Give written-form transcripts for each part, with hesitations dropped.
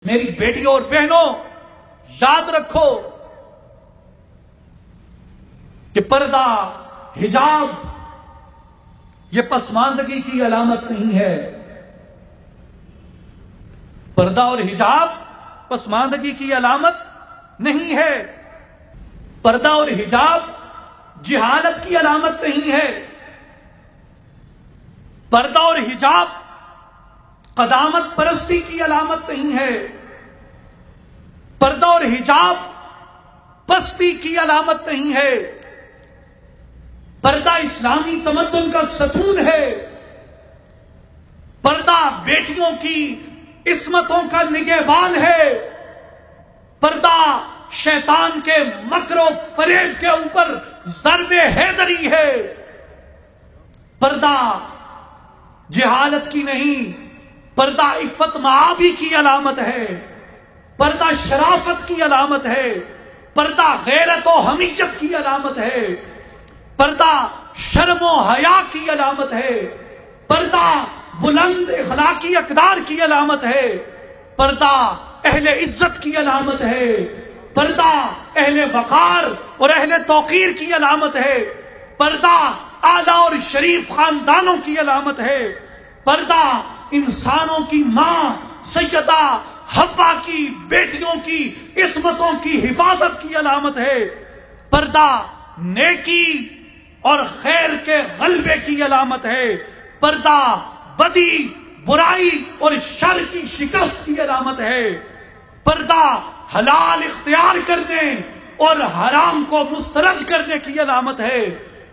میری بیٹیوں اور بہنوں، یاد رکھو کہ پردہ، حجاب یہ پسماندگی کی علامت نہیں ہے۔ پردہ اور حجاب پسماندگی کی علامت نہیں ہے۔ پردہ اور حجاب جہالت کی علامت نہیں ہے۔ پردہ اور حجاب قدامت پرستی کی علامت نہیں ہے۔ پردہ اور حجاب پستی کی علامت نہیں ہے۔ پردہ اسلامی تمدن کا ستون ہے۔ پردہ بیٹیوں کی عصمتوں کا نگہبان ہے۔ پردہ شیطان کے مکر و فریب کے اوپر ضرب حیدری ہے۔ پردہ جہالت کی نہیں، پردہ عفت معابی کی علامت ہے۔ پردہ شرافت کی علامت ہے۔ پردہ غیرت و حمیت کی علامت ہے۔ پردہ شرم و حیا کی علامت ہے۔ پردہ بلند اخلاقی اقدار کی علامت ہے۔ پردہ اہل عزت کی علامت ہے۔ پردہ اہل وقار اور اہل توقیر کی علامت ہے۔ پردہ اعلیٰ اور شریف خاندانوں کی علامت ہے۔ پردہ انسانوں کی ماں سیدہ حوا کی بیٹیوں کی عصمتوں کی حفاظت کی علامت ہے۔ پردہ نیکی اور خیر کے غلبے کی علامت ہے۔ پردہ بدی، برائی اور شر کی شکست کی علامت ہے۔ پردہ حلال اختیار کرنے اور حرام کو مسترد کرنے کی علامت ہے۔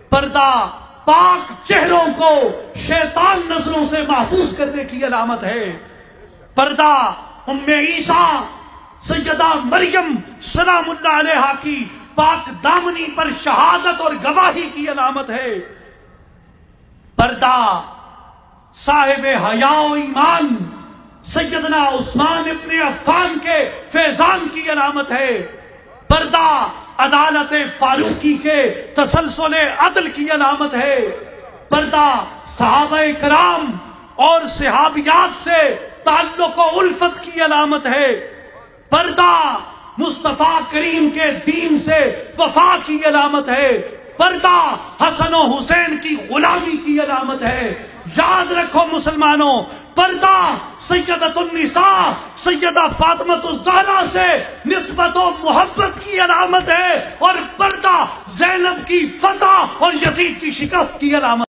پردہ پاک چہروں کو شیطان نظروں سے محفوظ کرنے کی علامت ہے۔ پردہ ام عیسیٰ سیدہ مریم سلام اللہ علیہا کی پاک دامنی پر شہادت اور گواہی کی علامت ہے۔ پردہ صاحب حیا و ایمان سیدنا عثمان ابن عفان کے فیضان کی علامت ہے۔ پردہ عدالت فاروقی کے تسلسل عدل کی علامت ہے۔ پردہ صحابہ کرام اور صحابیات سے تعلق و الفت کی علامت ہے۔ پردہ مصطفیٰ کریم کے دین سے وفا کی علامت ہے۔ پردہ حسن و حسین کی غلامی کی علامت ہے۔ یاد رکھو مسلمانوں، پردہ سیدۃ النساء سیدہ فاطمہ الزہرا سے نسبت و محبت کی علامت ہے، اور پردہ زینب کی فتح اور یزید کی شکست کی علامت